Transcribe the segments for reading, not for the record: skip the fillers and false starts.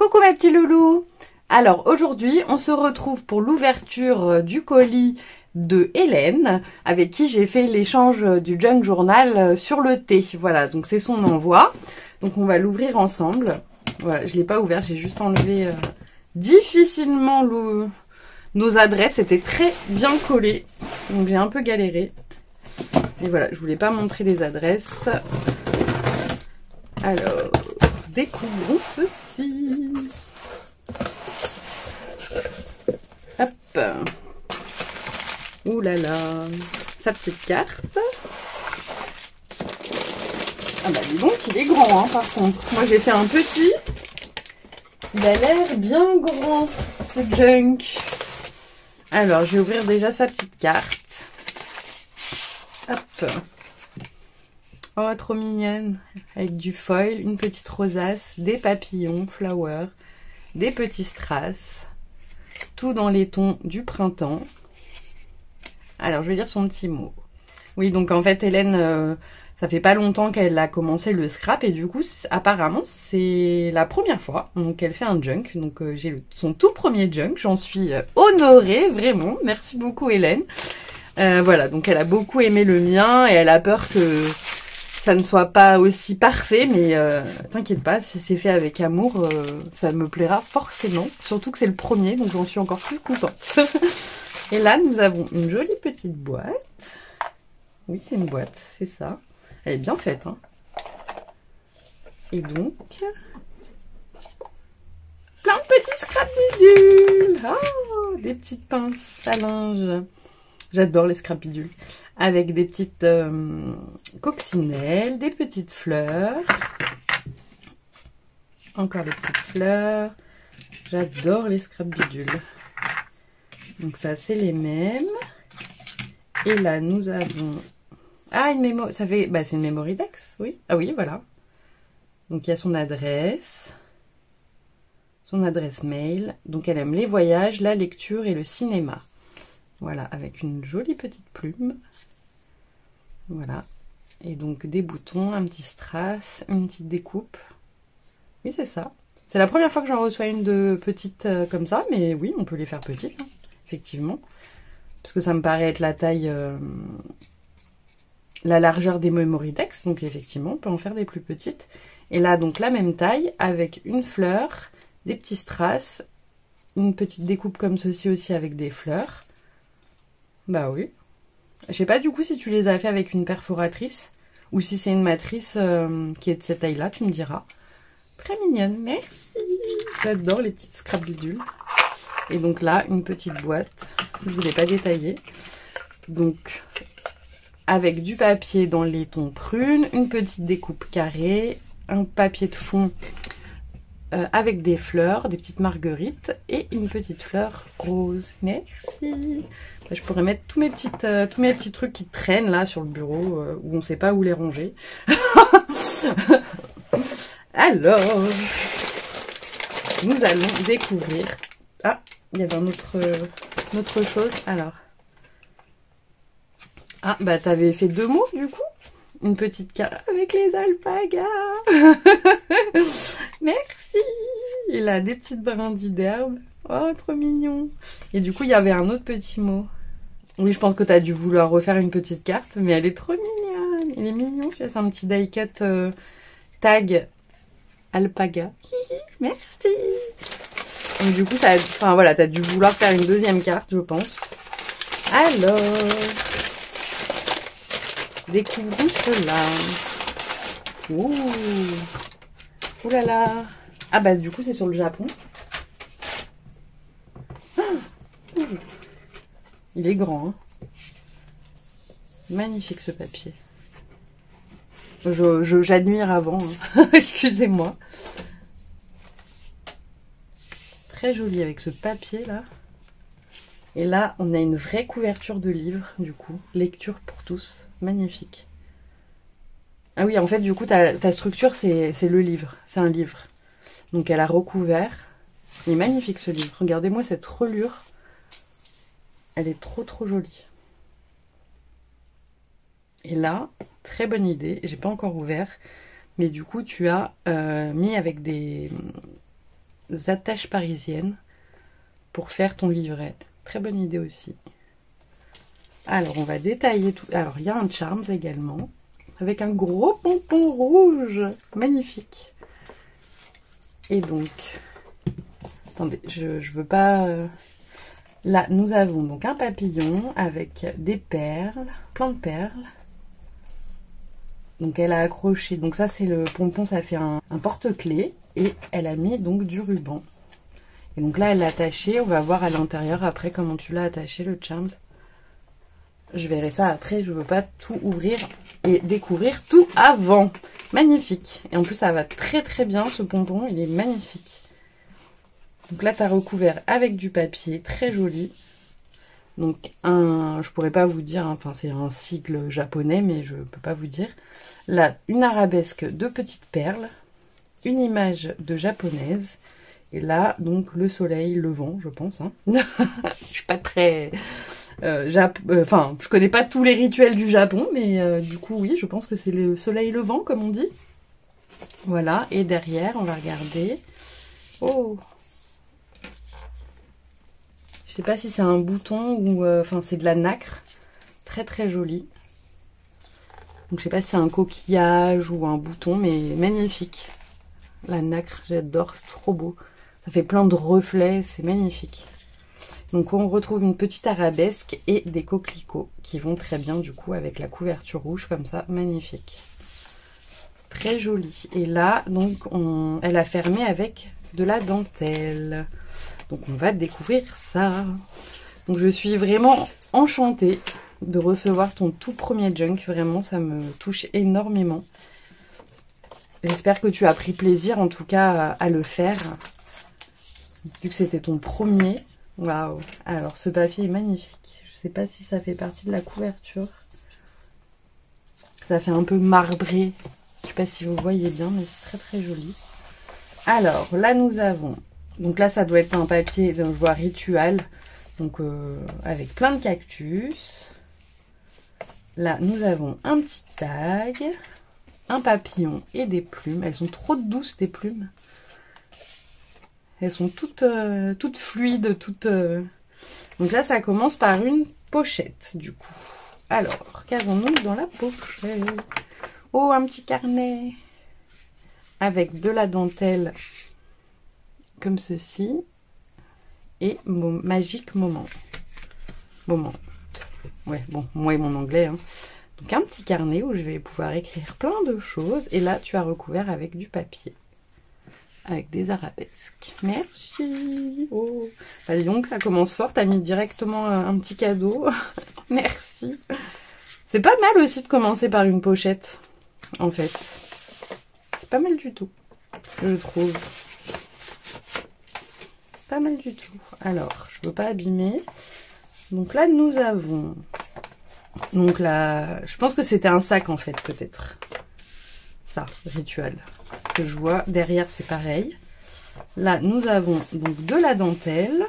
Coucou mes petits loulous. Alors aujourd'hui on se retrouve pour l'ouverture du colis de Hélène avec qui j'ai fait l'échange du Junk Journal sur le thé. Voilà, donc c'est son envoi. Donc on va l'ouvrir ensemble. Voilà, je l'ai pas ouvert, j'ai juste enlevé difficilement nos adresses. C'était très bien collé, donc j'ai un peu galéré. Et voilà, je voulais pas montrer les adresses. Alors, découvrons ceci. Hop. Ouh là là. Sa petite carte. Ah bah dis donc, il est grand hein, par contre. Moi j'ai fait un petit. Il a l'air bien grand, ce junk. Alors, je vais ouvrir déjà sa petite carte. Hop. Oh, trop mignonne. Avec du foil, une petite rosace, des papillons, flowers, des petits strass. Tout dans les tons du printemps. Alors, je vais lire son petit mot. Oui, donc en fait, Hélène, ça fait pas longtemps qu'elle a commencé le scrap. Et du coup, apparemment, c'est la première fois qu'elle fait un junk. Donc, j'ai son tout premier junk. J'en suis honorée, vraiment. Merci beaucoup, Hélène. Voilà, donc elle a beaucoup aimé le mien. Et elle a peur que ça ne soit pas aussi parfait, mais t'inquiète pas, si c'est fait avec amour, ça me plaira forcément. Surtout que c'est le premier, donc j'en suis encore plus contente. Et là, nous avons une jolie petite boîte. Oui, c'est une boîte, c'est ça. Elle est bien faite, hein. Et donc, plein de petits scrapidules. Oh, des petites pinces à linge. J'adore les scrapidules. Avec des petites coccinelles, des petites fleurs. Encore des petites fleurs. J'adore les scrapidules. Donc ça, c'est les mêmes. Et là, nous avons... Ah, une mémo... Ça fait... Bah, c'est une Memoridex, oui. Ah oui, voilà. Donc il y a son adresse. Son adresse mail. Donc elle aime les voyages, la lecture et le cinéma. Voilà, avec une jolie petite plume. Voilà. Et donc des boutons, un petit strass, une petite découpe. Oui, c'est ça. C'est la première fois que j'en reçois une de petite comme ça, mais oui, on peut les faire petites, hein, effectivement. Parce que ça me paraît être la taille, la largeur des Memoridex, donc effectivement, on peut en faire des plus petites. Et là, donc la même taille, avec une fleur, des petits strass, une petite découpe comme ceci aussi avec des fleurs. Bah oui. Je sais pas du coup si tu les as fait avec une perforatrice ou si c'est une matrice qui est de cette taille-là, tu me diras. Très mignonne, merci. J'adore les petites scrapidules. Et donc là, une petite boîte. Je voulais pas détailler. Donc, avec du papier dans les tons prunes, une petite découpe carrée, un papier de fond avec des fleurs, des petites marguerites et une petite fleur rose. Merci. Je pourrais mettre tous mes petits trucs qui traînent là sur le bureau où on ne sait pas où les ranger. Alors, nous allons découvrir. Ah, il y avait une autre chose. Alors, ah bah t'avais fait 2 mots du coup. Une petite carte avec les alpagas. Merci. Et là, des petites brindilles d'herbe. Oh, trop mignon. Et du coup, il y avait un autre petit mot. Oui, je pense que tu as dû vouloir refaire une petite carte, mais elle est trop mignonne. Il est mignon. C'est un petit die cut tag alpaga. Merci. Donc du coup, enfin voilà, tu as dû vouloir faire une deuxième carte, je pense. Alors, découvrons cela. Ouh. Ouh là là. Ah bah du coup, c'est sur le Japon. Il est grand, hein. Magnifique ce papier. J'admire avant, hein. Excusez-moi. Très joli avec ce papier là. Et là, on a une vraie couverture de livre, du coup. Lecture pour tous. Magnifique. Ah oui, en fait, du coup, ta structure, c'est le livre. C'est un livre. Donc, elle a recouvert. Il est magnifique ce livre. Regardez-moi cette relure. Elle est trop trop jolie. Et là, très bonne idée. J'ai pas encore ouvert. Mais du coup, tu as mis avec des attaches parisiennes pour faire ton livret. Très bonne idée aussi. Alors, on va détailler tout. Alors, il y a un Charms également, avec un gros pompon rouge. Magnifique. Et donc, attendez, je veux pas... Là, nous avons donc un papillon avec des perles, plein de perles. Donc, elle a accroché. Donc, ça, c'est le pompon, ça fait un porte-clés. Et elle a mis donc du ruban. Et donc là, elle l'a attaché. On va voir à l'intérieur après comment tu l'as attaché, le Charms. Je verrai ça après. Je veux pas tout ouvrir et découvrir tout avant. Magnifique. Et en plus, ça va très très bien, ce pompon. Il est magnifique. Donc là, tu as recouvert avec du papier. Très joli. Donc, je pourrais pas vous dire, enfin, c'est un sigle japonais, mais je peux pas vous dire. Là, une arabesque de petites perles. Une image de japonaise. Et là, donc, le soleil levant, je pense. Hein. Je suis pas très... Enfin, je connais pas tous les rituels du Japon, mais du coup, oui, je pense que c'est le soleil levant, comme on dit. Voilà, et derrière, on va regarder. Oh! Je sais pas si c'est un bouton ou... Enfin, c'est de la nacre. Très, très joli. Donc, je sais pas si c'est un coquillage ou un bouton, mais magnifique. La nacre, j'adore, c'est trop beau. Ça fait plein de reflets, c'est magnifique. Donc on retrouve une petite arabesque et des coquelicots qui vont très bien du coup avec la couverture rouge comme ça, magnifique. Très joli. Et là, donc, elle a fermé avec de la dentelle. Donc on va découvrir ça. Donc je suis vraiment enchantée de recevoir ton tout premier junk. Vraiment, ça me touche énormément. J'espère que tu as pris plaisir en tout cas à le faire. Vu que c'était ton premier. Waouh! Alors ce papier est magnifique. Je sais pas si ça fait partie de la couverture. Ça fait un peu marbré. Je sais pas si vous voyez bien, mais c'est très très joli. Alors là nous avons... Donc là ça doit être un papier, donc, je vois rituel. Donc avec plein de cactus. Là nous avons un petit tag. Un papillon et des plumes. Elles sont trop douces, tes plumes. Elles sont toutes fluides, toutes... Donc là, ça commence par une pochette, du coup. Alors, qu'avons-nous dans la pochette? Oh, un petit carnet. Avec de la dentelle, comme ceci. Et mon magique moment. Moment. Ouais, bon, moi et mon anglais, hein. Donc un petit carnet où je vais pouvoir écrire plein de choses. Et là, tu as recouvert avec du papier. Avec des arabesques. Merci. Oh. Bah, dis donc, ça commence fort. T'as mis directement un petit cadeau. Merci. C'est pas mal aussi de commencer par une pochette, en fait. C'est pas mal du tout, je trouve. Pas mal du tout. Alors, je veux pas abîmer. Donc là, nous avons... Donc là, je pense que c'était un sac en fait, peut-être. Ça, rituel. Ce que je vois derrière, c'est pareil. Là, nous avons donc de la dentelle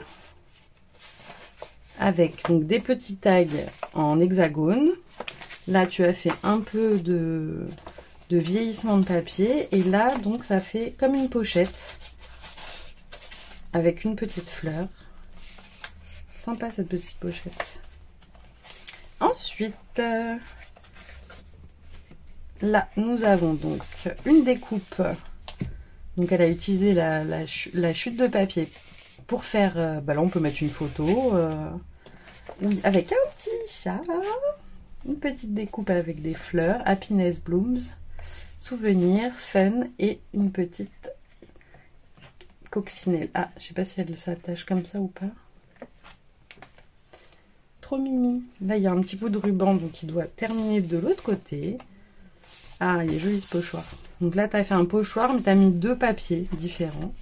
avec donc des petits tags en hexagone. Là, tu as fait un peu de vieillissement de papier. Et là, donc, ça fait comme une pochette avec une petite fleur. Sympa cette petite pochette. Ensuite, là, nous avons donc une découpe. Donc, elle a utilisé la chute de papier pour faire... bah là, on peut mettre une photo. Avec un petit chat. Une petite découpe avec des fleurs. Happiness Blooms. Souvenir, fun et une petite coccinelle. Ah, je sais pas si elle s'attache comme ça ou pas. Trop mimi. Là, il y a un petit bout de ruban, donc il doit terminer de l'autre côté. Ah, il est joli ce pochoir. Donc là, tu as fait un pochoir, mais tu as mis deux papiers différents.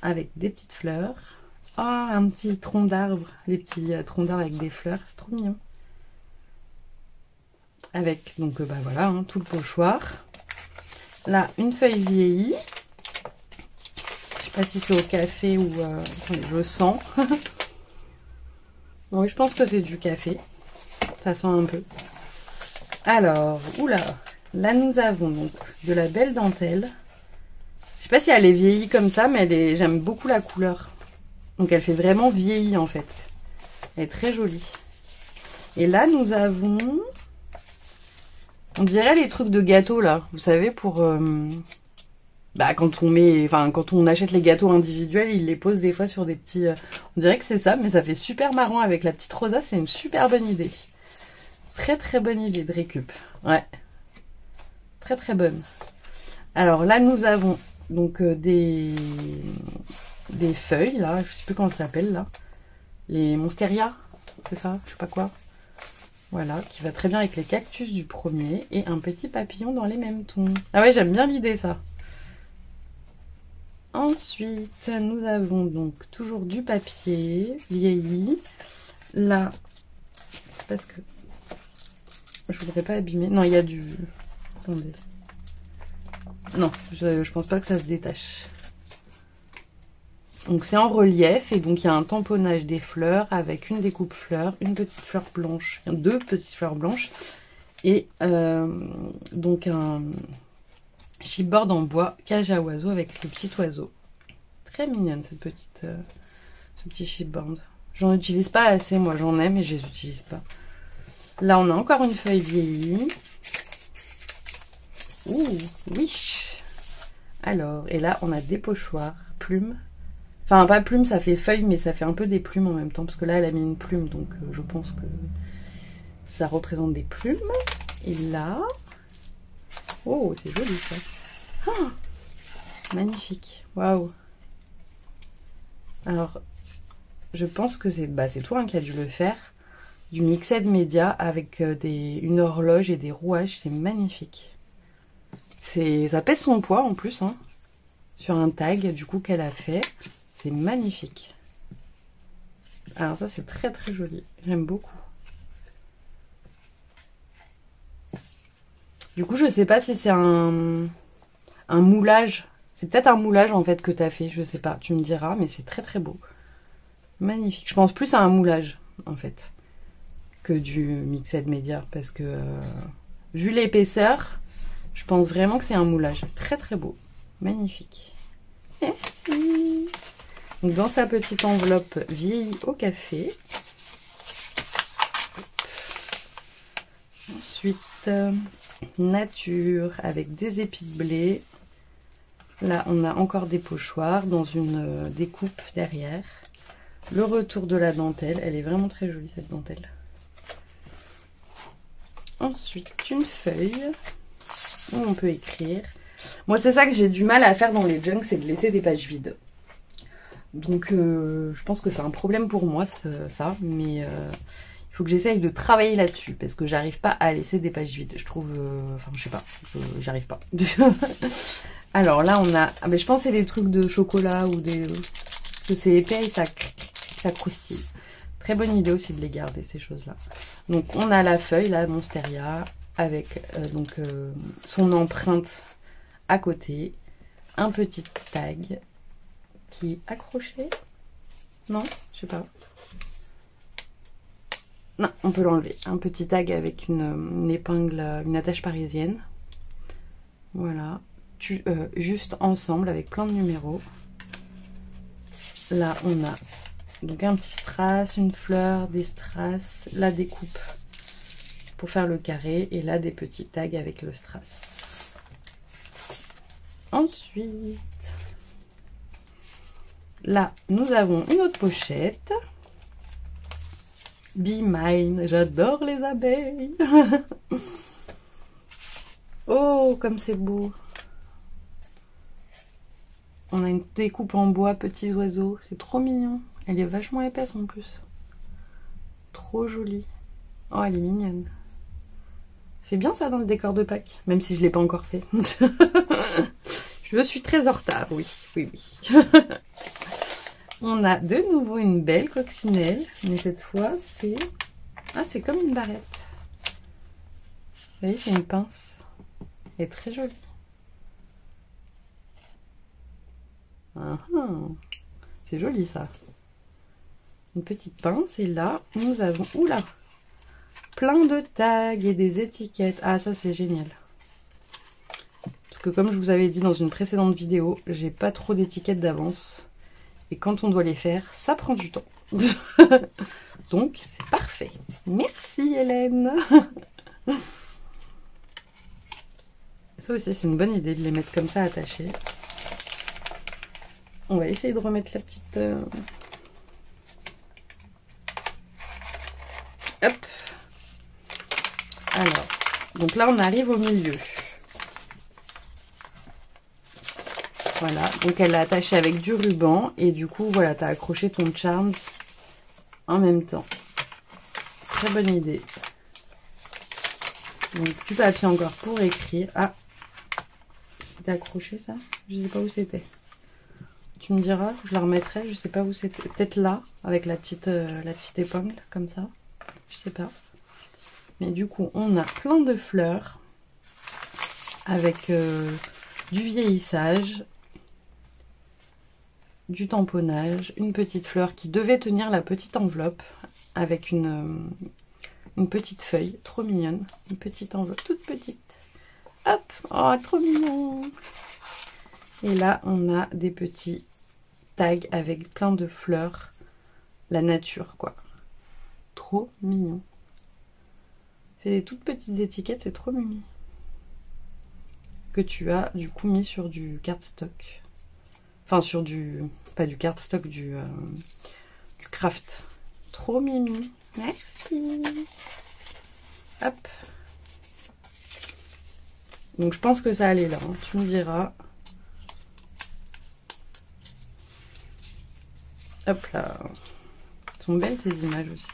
Avec des petites fleurs. Ah, un petit tronc d'arbre. Les petits troncs d'arbre avec des fleurs. C'est trop mignon. Avec, donc, bah voilà, hein, tout le pochoir. Là, une feuille vieillie. Je sais pas si c'est au café ou... je sens. Oui, je pense que c'est du café. Ça sent un peu. Alors, oula. Là, nous avons donc de la belle dentelle Je sais pas si elle est vieillie comme ça, mais j'aime beaucoup la couleur. Donc elle fait vraiment vieillie en fait. Elle est très jolie. Et là, nous avons... On dirait les trucs de gâteau là. Vous savez, pour... quand on achète les gâteaux individuels, ils les posent des fois sur des petits... On dirait que c'est ça, mais ça fait super marrant avec la petite rosa. C'est une super bonne idée. Très très bonne idée de récup. Ouais. Très très bonne. Alors là, nous avons donc des feuilles là. Je sais plus comment ça s'appelle là. Les Monsteria, c'est ça? Je sais pas quoi. Voilà, qui va très bien avec les cactus du premier. Et un petit papillon dans les mêmes tons. Ah ouais, j'aime bien l'idée ça. Ensuite, nous avons donc toujours du papier vieilli. Là, c'est parce que je voudrais pas abîmer. Non, il y a du... Attendez. Non, je pense pas que ça se détache. Donc c'est en relief et donc il y a un tamponnage des fleurs avec une découpe fleurs, une petite fleur blanche, deux petites fleurs blanches et donc un chipboard en bois cage à oiseaux avec le petit oiseau. Très mignonne cette petite, ce petit chipboard. J'en utilise pas assez, moi j'en ai mais je les utilise pas. Là on a encore une feuille vieillie. Ouh, wish. Alors, et là on a des pochoirs, plumes. Enfin, pas plume, ça fait feuille, mais ça fait un peu des plumes en même temps. Parce que là, elle a mis une plume, donc je pense que ça représente des plumes. Et là... Oh, c'est joli ça. Oh, magnifique. Waouh. Alors, je pense que c'est toi qui a dû le faire. Du Mixed Media avec une horloge et des rouages. C'est magnifique. Ça pèse son poids en plus, hein, sur un tag du coup qu'elle a fait. C'est magnifique. Alors ça, c'est très très joli. J'aime beaucoup. Du coup, je sais pas si c'est un moulage. C'est peut-être un moulage en fait que tu as fait. Je sais pas, tu me diras, mais c'est très très beau. Magnifique. Je pense plus à un moulage en fait que du Mixed Media. Parce que vu l'épaisseur, je pense vraiment que c'est un moulage. Très très beau. Magnifique. Merci. Donc dans sa petite enveloppe vieillie au café. Ensuite, nature avec des épis de blé. Là, on a encore des pochoirs dans une découpe derrière. Le retour de la dentelle. Elle est vraiment très jolie cette dentelle. Ensuite, une feuille où on peut écrire. Moi, c'est ça que j'ai du mal à faire dans les junks, c'est de laisser des pages vides. Donc je pense que c'est un problème pour moi ça, mais il faut que j'essaye de travailler là-dessus parce que j'arrive pas à laisser des pages vides. Je trouve, enfin je sais pas, j'arrive pas. Alors là on a, je pense que c'est des trucs de chocolat ou des, que c'est épais et ça croustille. Très bonne idée aussi de les garder ces choses-là. Donc on a la feuille, la Monsteria avec son empreinte à côté, un petit tag qui est accroché. Non, je sais pas. Non, on peut l'enlever. Un petit tag avec une épingle, une attache parisienne. Voilà. Juste ensemble avec plein de numéros. Là, on a donc un petit strass, une fleur, des strass, la découpe pour faire le carré et là des petits tags avec le strass. Ensuite, là, nous avons une autre pochette. Be Mine, j'adore les abeilles. Oh, comme c'est beau. On a une découpe en bois, petits oiseaux. C'est trop mignon. Elle est vachement épaisse en plus. Trop jolie. Oh, elle est mignonne. Ça fait bien ça dans le décor de Pâques, même si je ne l'ai pas encore fait. Je suis très en retard, oui. On a de nouveau une belle coccinelle, mais cette fois c'est... Ah, c'est comme une barrette. Vous voyez, c'est une pince. Elle est très jolie. C'est joli ça. Une petite pince et là, nous avons... Oula, plein de tags et des étiquettes. Ah, ça c'est génial. Parce que comme je vous avais dit dans une précédente vidéo, j'ai pas trop d'étiquettes d'avance. Et quand on doit les faire, ça prend du temps. Donc c'est parfait. Merci Hélène. Ça aussi c'est une bonne idée de les mettre comme ça attachés. On va essayer de remettre la petite... Hop. Alors, donc là on arrive au milieu. Voilà, donc elle l'a attaché avec du ruban et du coup voilà, tu as accroché ton charms en même temps. Très bonne idée. Donc du papier encore pour écrire. Ah, c'était accroché ça? Je sais pas où c'était. Tu me diras, je la remettrai, je sais pas où c'était. Peut-être là, avec la petite épingle, comme ça. Je sais pas. Mais du coup, on a plein de fleurs avec du vieillissage, du tamponnage, une petite fleur qui devait tenir la petite enveloppe avec une petite feuille, trop mignonne. Une petite enveloppe, toute petite. Hop, oh, trop mignon. Et là, on a des petits tags avec plein de fleurs. La nature, quoi. Trop mignon. Fait des toutes petites étiquettes, c'est trop mimi. Que tu as, du coup, mis sur du cardstock. Enfin, sur du... Pas du cardstock, du craft. Trop mimi. Merci. Hop. Donc, je pense que ça allait là. Hein. Tu me diras. Hop là. Elles sont belles tes images aussi.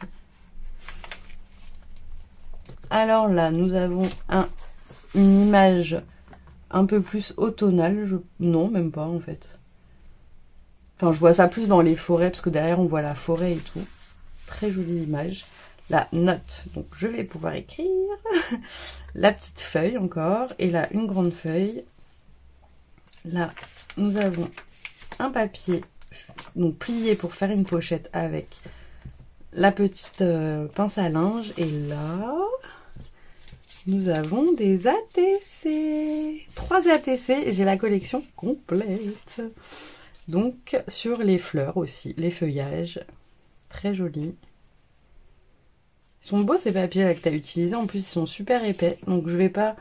Alors là, nous avons une image un peu plus automnale. Non, même pas en fait. Enfin, je vois ça plus dans les forêts, parce que derrière, on voit la forêt et tout. Très jolie image. La note, donc je vais pouvoir écrire. La petite feuille encore. Et là, une grande feuille. Là, nous avons un papier donc plié pour faire une pochette avec la petite pince à linge. Et là, nous avons des ATC. 3 ATC. J'ai la collection complète. Donc, sur les fleurs aussi, les feuillages. Très jolis. Ils sont beaux ces papiers là que tu as utilisés. En plus, ils sont super épais. Donc, je vais pas...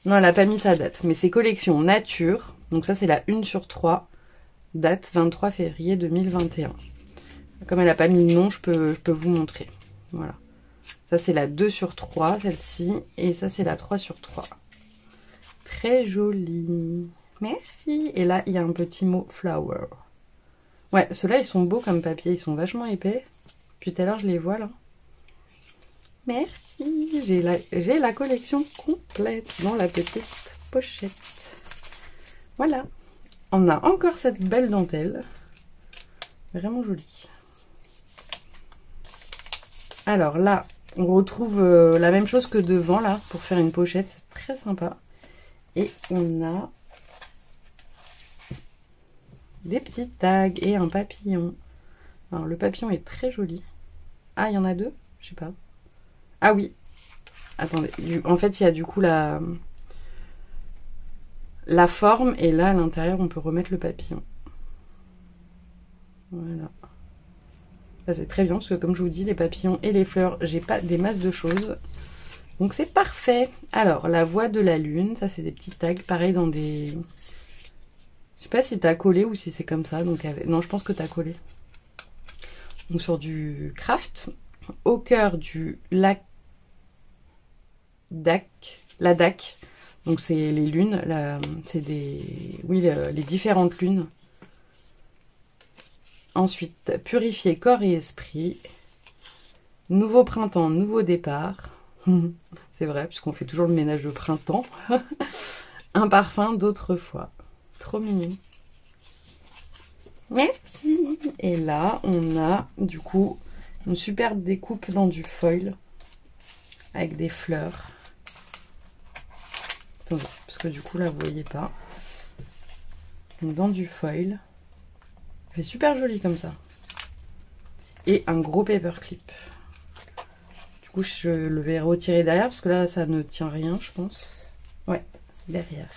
Non, elle n'a pas mis sa date. Mais c'est collection nature. Donc, ça, c'est la 1/3. Date 23 février 2021. Comme elle n'a pas mis de nom, je peux vous montrer. Voilà. Ça, c'est la 2/3, celle-ci. Et ça, c'est la 3/3. Très jolie. Merci. Et là, il y a un petit mot flower. Ouais, ceux-là, ils sont beaux comme papier. Ils sont vachement épais. Puis tout à l'heure, je les vois là. Merci. J'ai la collection complète dans la petite pochette. Voilà. On a encore cette belle dentelle. Vraiment jolie. Alors là, on retrouve la même chose que devant là pour faire une pochette. C'est très sympa. Et on a des petits tags et un papillon. Alors le papillon est très joli. Ah, il y en a 2? Je sais pas. Ah oui. Attendez. En fait, il y a du coup la forme. Et là, à l'intérieur, on peut remettre le papillon. Voilà. C'est très bien parce que comme je vous dis, les papillons et les fleurs, j'ai pas des masses de choses. Donc c'est parfait. Alors, la voix de la lune. Ça, c'est des petits tags. Pareil dans des... Je sais pas si t'as collé ou si c'est comme ça. Donc non, je pense que t'as collé. Donc sur du craft. Au cœur du la DAC. Donc c'est les lunes. C'est des... Oui, les différentes lunes. Ensuite, purifier corps et esprit. Nouveau printemps, nouveau départ. C'est vrai, puisqu'on fait toujours le ménage de printemps. Un parfum d'autrefois. Trop mignon. Merci. Et là, on a du coup une superbe découpe dans du foil. Avec des fleurs. Attendez, parce que du coup là, vous voyez pas. Donc, dans du foil. C'est super joli comme ça. Et un gros paperclip. Du coup, je le vais retirer derrière parce que là, ça ne tient rien, je pense. Ouais, c'est derrière.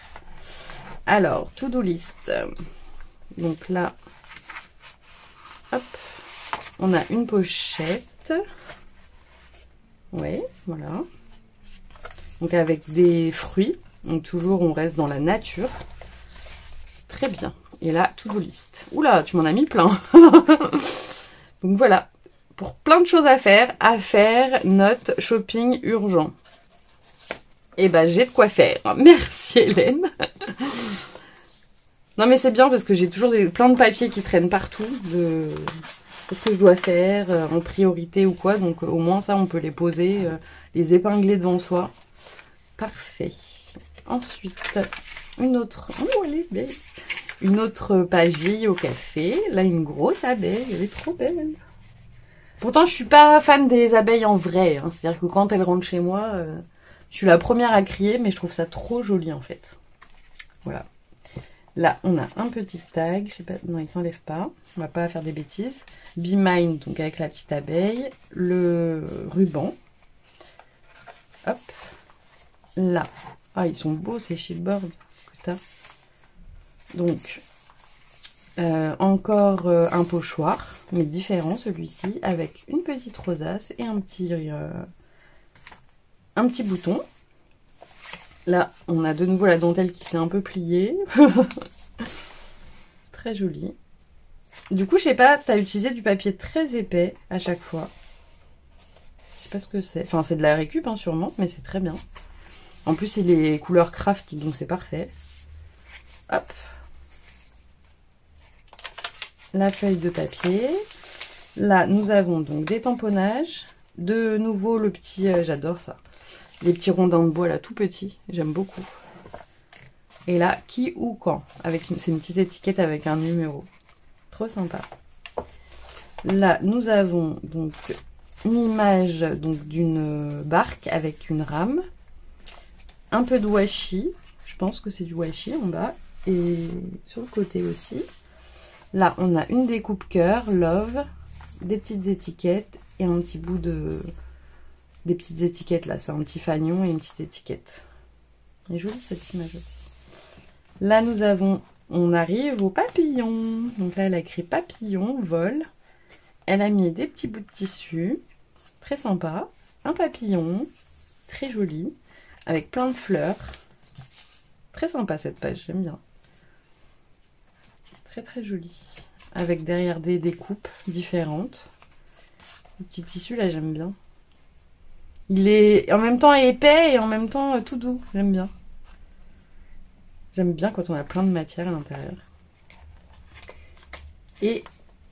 Alors, to-do list. Donc là, hop, on a une pochette. Ouais, voilà. Donc avec des fruits. Donc toujours, on reste dans la nature. C'est très bien. Et là, to-do list. Oula, tu m'en as mis plein. Donc voilà. Pour plein de choses à faire, note, shopping, urgent. Et ben, j'ai de quoi faire. Merci Hélène. Non mais c'est bien parce que j'ai toujours plein de papiers qui traînent partout. Qu'est-ce que je dois faire en priorité ou quoi. Donc au moins ça, on peut les poser, les épingler devant soi. Parfait. Ensuite, une autre... Oh, elle est belle. Une autre page vie au café. Là, une grosse abeille. Elle est trop belle. Pourtant, je suis pas fan des abeilles en vrai. Hein. C'est-à-dire que quand elles rentrent chez moi, je suis la première à crier, mais je trouve ça trop joli en fait. Voilà. Là, on a un petit tag. Je sais pas, non, il s'enlève pas. On va pas faire des bêtises. Be Mine, donc avec la petite abeille. Le ruban. Hop. Là. Ah, ils sont beaux ces chipboards que t'as. Donc, encore un pochoir, mais différent celui-ci, avec une petite rosace et un petit bouton. Là, on a de nouveau la dentelle qui s'est un peu pliée. Très jolie. Du coup, je sais pas, tu as utilisé du papier très épais à chaque fois. Je sais pas ce que c'est. Enfin, c'est de la récup, hein, sûrement, mais c'est très bien. En plus, il est couleur craft, donc c'est parfait. Hop. La feuille de papier. Là, nous avons donc des tamponnages. De nouveau, le petit... j'adore ça. Les petits rondins de bois, là, tout petits. J'aime beaucoup. Et là, qui ou quand. C'est une petite étiquette avec un numéro. Trop sympa. Là, nous avons donc une image d'une barque avec une rame. Un peu de washi. Je pense que c'est du washi en bas. Et sur le côté aussi. Là, on a une découpe cœur, love, des petites étiquettes et un petit bout de... Des petites étiquettes là, c'est un petit fanion et une petite étiquette. Elle est jolie cette image aussi. Là, on arrive au papillon. Donc là, elle a écrit papillon, vol. Elle a mis des petits bouts de tissu. Très sympa. Un papillon, très joli, avec plein de fleurs. Très sympa cette page, j'aime bien. Très très jolie. Avec derrière des découpes différentes. Le petit tissu là, j'aime bien. Il est en même temps épais et en même temps tout doux. J'aime bien. J'aime bien quand on a plein de matière à l'intérieur. Et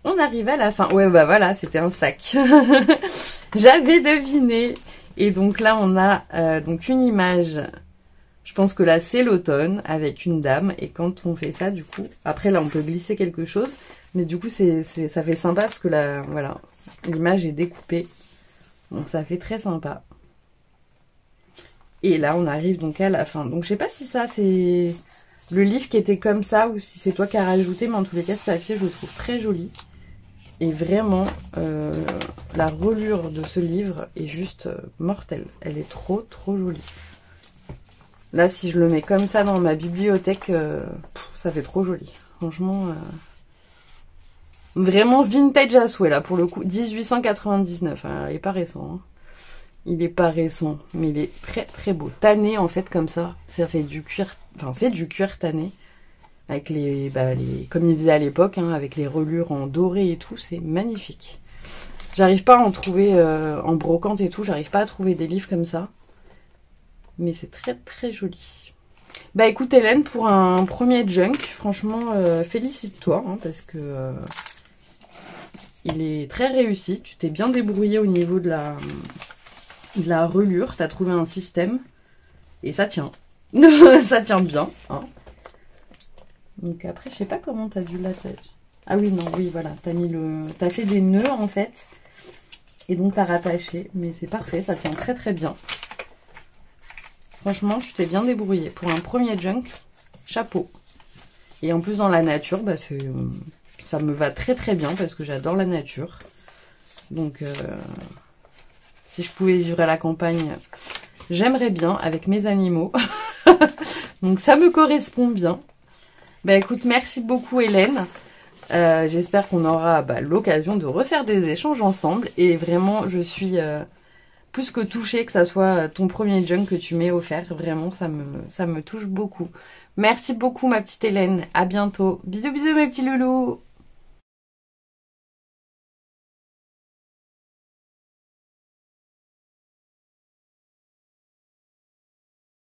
on arrive à la fin. Ouais, bah voilà, c'était un sac. J'avais deviné. Et donc là, on a donc une image. Je pense que là, c'est l'automne avec une dame. Et quand on fait ça, du coup... Après, là, on peut glisser quelque chose. Mais du coup, ça fait sympa parce que là, voilà, l'image est découpée. Donc, ça fait très sympa. Et là, on arrive donc à la fin. Donc, je sais pas si ça, c'est le livre qui était comme ça ou si c'est toi qui as rajouté. Mais en tous les cas, ce papier, je le trouve très joli. Et vraiment, la reliure de ce livre est juste mortelle. Elle est trop, trop jolie. Là, si je le mets comme ça dans ma bibliothèque, ça fait trop joli. Franchement, vraiment vintage à souhait, là, pour le coup. 1899, hein, il est pas récent. Hein. Il est pas récent, mais il est très, très beau. Tanné, en fait, comme ça. Ça fait du cuir, enfin, c'est du cuir tanné. Avec comme il faisait à l'époque, hein, avec les reliures en doré et tout, c'est magnifique. J'arrive pas à en trouver en brocante et tout, j'arrive pas à trouver des livres comme ça. Mais c'est très très joli. Bah écoute Hélène, pour un premier junk, franchement, félicite-toi, hein, parce que il est très réussi. Tu t'es bien débrouillé au niveau de la reliure, t'as trouvé un système, et ça tient. Ça tient bien, hein. Donc après, je sais pas comment t'as dû l'attacher. Ah oui, non, oui, voilà, t'as fait des nœuds en fait, et donc t'as rattaché, mais c'est parfait, ça tient très très bien. Franchement, tu t'es bien débrouillé. Pour un premier junk, chapeau. Et en plus, dans la nature, bah, ça me va très très bien parce que j'adore la nature. Donc, si je pouvais vivre à la campagne, j'aimerais bien avec mes animaux. Donc, ça me correspond bien. Bah écoute, merci beaucoup Hélène. J'espère qu'on aura l'occasion de refaire des échanges ensemble. Et vraiment, je suis plus que touchée que ça soit ton premier junk que tu m'aies offert. Vraiment, ça me touche beaucoup. Merci beaucoup ma petite Hélène. À bientôt. Bisous bisous mes petits loulous.